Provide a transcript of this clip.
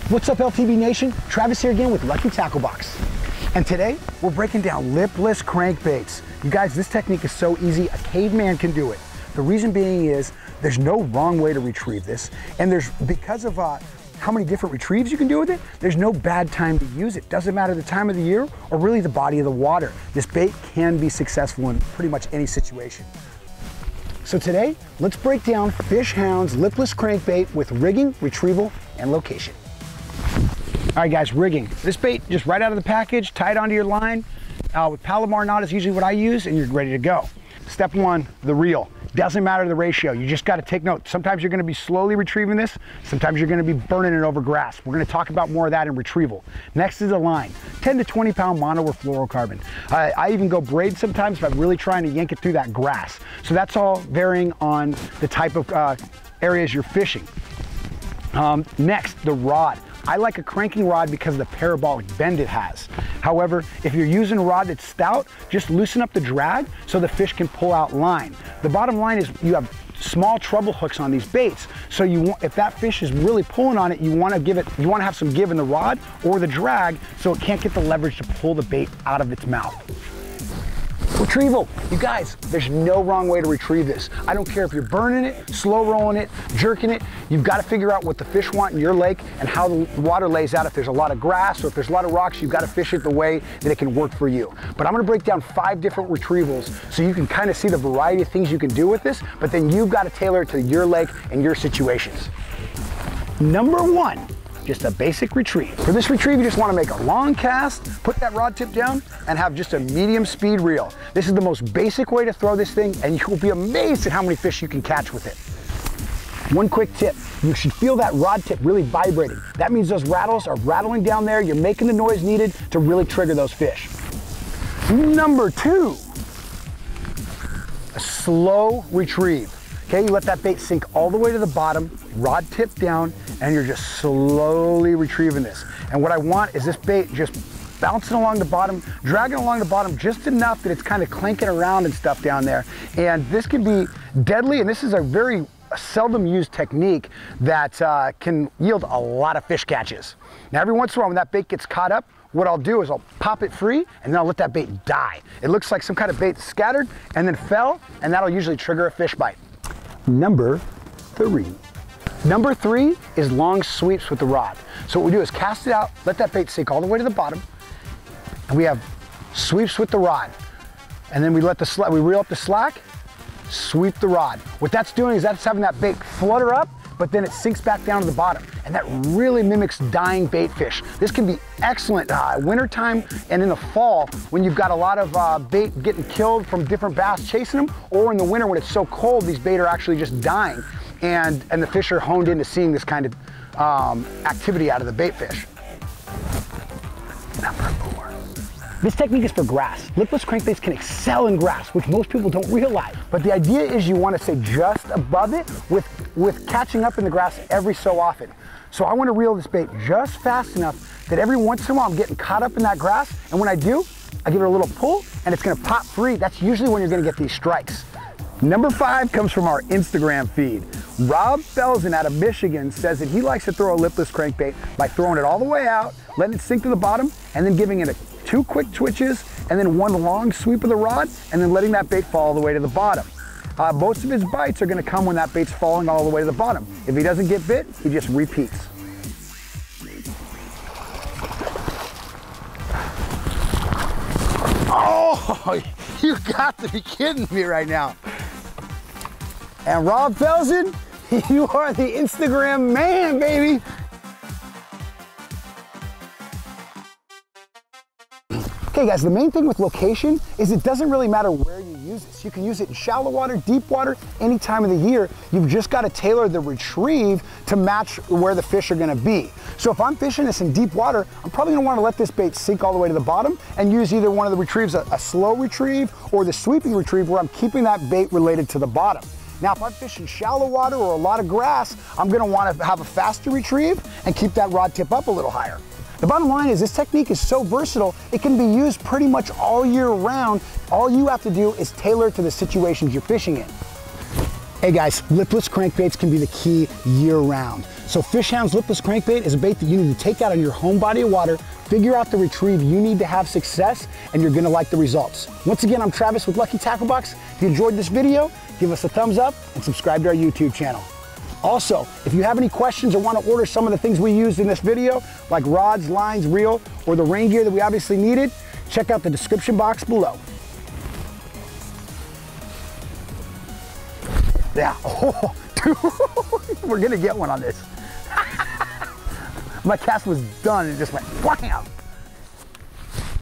What's up, LTV Nation? Travis here again with Lucky Tackle Box. And today, we're breaking down lipless crankbaits. You guys, this technique is so easy, a caveman can do it. The reason being is, there's no wrong way to retrieve this, and because of how many different retrieves you can do with it, there's no bad time to use it. Doesn't matter the time of the year, or really the body of the water. This bait can be successful in pretty much any situation. So today, let's break down Fishhound's lipless crankbait with rigging, retrieval, and location. All right guys, rigging. This bait just right out of the package, tied onto your line. With Palomar knot is usually what I use, and you're ready to go. Step one, the reel. Doesn't matter the ratio, you just gotta take note. Sometimes you're gonna be slowly retrieving this, sometimes you're gonna be burning it over grass. We're gonna talk about more of that in retrieval. Next is the line, 10 to 20 pound mono or fluorocarbon. I even go braid sometimes if I'm really trying to yank it through that grass. So that's all varying on the type of areas you're fishing. Next, the rod. I like a cranking rod because of the parabolic bend it has. However, if you're using a rod that's stout, just loosen up the drag so the fish can pull out line. The bottom line is you have small treble hooks on these baits. So if that fish is really pulling on it, you want to have some give in the rod or the drag so it can't get the leverage to pull the bait out of its mouth. Retrieval. You guys, there's no wrong way to retrieve this. I don't care if you're burning it, slow rolling it, jerking it. You've got to figure out what the fish want in your lake and how the water lays out. If there's a lot of grass or if there's a lot of rocks, you've got to fish it the way that it can work for you. But I'm going to break down 5 different retrievals so you can kind of see the variety of things you can do with this, but then you've got to tailor it to your lake and your situations. Number 1. Just a basic retrieve. For this retrieve, you just want to make a long cast, put that rod tip down, and have just a medium speed reel. This is the most basic way to throw this thing, and you will be amazed at how many fish you can catch with it. One quick tip, you should feel that rod tip really vibrating. That means those rattles are rattling down there, you're making the noise needed to really trigger those fish. Number 2, a slow retrieve. Okay, you let that bait sink all the way to the bottom, rod tip down, and you're just slowly retrieving this. And what I want is this bait just bouncing along the bottom, dragging along the bottom just enough that it's kind of clanking around and stuff down there. And this can be deadly, and this is a very seldom used technique that can yield a lot of fish catches. Now, every once in a while when that bait gets caught up, what I'll do is I'll pop it free and then I'll let that bait die. It looks like some kind of bait scattered and then fell, and that'll usually trigger a fish bite. Number 3. Number 3 is long sweeps with the rod. So what we do is cast it out, let that bait sink all the way to the bottom, and we have sweeps with the rod. And then we reel up the slack, sweep the rod. What that's doing is that's having that bait flutter up, but then it sinks back down to the bottom. And that really mimics dying bait fish. This can be excellent wintertime and in the fall when you've got a lot of bait getting killed from different bass chasing them, or in the winter when it's so cold, these bait are actually just dying. And the fish are honed into seeing this kind of activity out of the bait fish. Number 4. This technique is for grass. Lipless crankbaits can excel in grass, which most people don't realize. But the idea is you want to stay just above it with catching up in the grass every so often. So I want to reel this bait just fast enough that every once in a while I'm getting caught up in that grass, and when I do, I give it a little pull and it's going to pop free. That's usually when you're going to get these strikes. Number 5 comes from our Instagram feed. Rob Felsen out of Michigan says that he likes to throw a lipless crankbait by throwing it all the way out, letting it sink to the bottom, and then giving it 2 quick twitches, and then 1 long sweep of the rod, and then letting that bait fall all the way to the bottom. Most of his bites are going to come when that bait's falling all the way to the bottom. If he doesn't get bit, he just repeats. Oh, you got to be kidding me right now. And Rob Felsen, you are the Instagram man, baby. Okay guys, the main thing with location is it doesn't really matter where you use this. You can use it in shallow water, deep water, any time of the year. You've just got to tailor the retrieve to match where the fish are going to be. So if I'm fishing this in deep water, I'm probably going to want to let this bait sink all the way to the bottom and use either one of the retrieves, a slow retrieve or the sweeping retrieve, where I'm keeping that bait related to the bottom. Now, if I'm fishing shallow water or a lot of grass, I'm going to want to have a faster retrieve and keep that rod tip up a little higher. The bottom line is this technique is so versatile, it can be used pretty much all year round. All you have to do is tailor it to the situations you're fishing in. Hey guys, lipless crankbaits can be the key year round. So Fishhound's lipless crankbait is a bait that you need to take out on your home body of water, figure out the retrieve you need to have success, and you're gonna like the results. Once again, I'm Travis with Lucky Tackle Box. If you enjoyed this video, give us a thumbs up and subscribe to our YouTube channel. Also, if you have any questions or want to order some of the things we used in this video, like rods, lines, reel, or the rain gear that we obviously needed, check out the description box below. Yeah, oh, dude, we're gonna get one on this. My cast was done and it just went wham!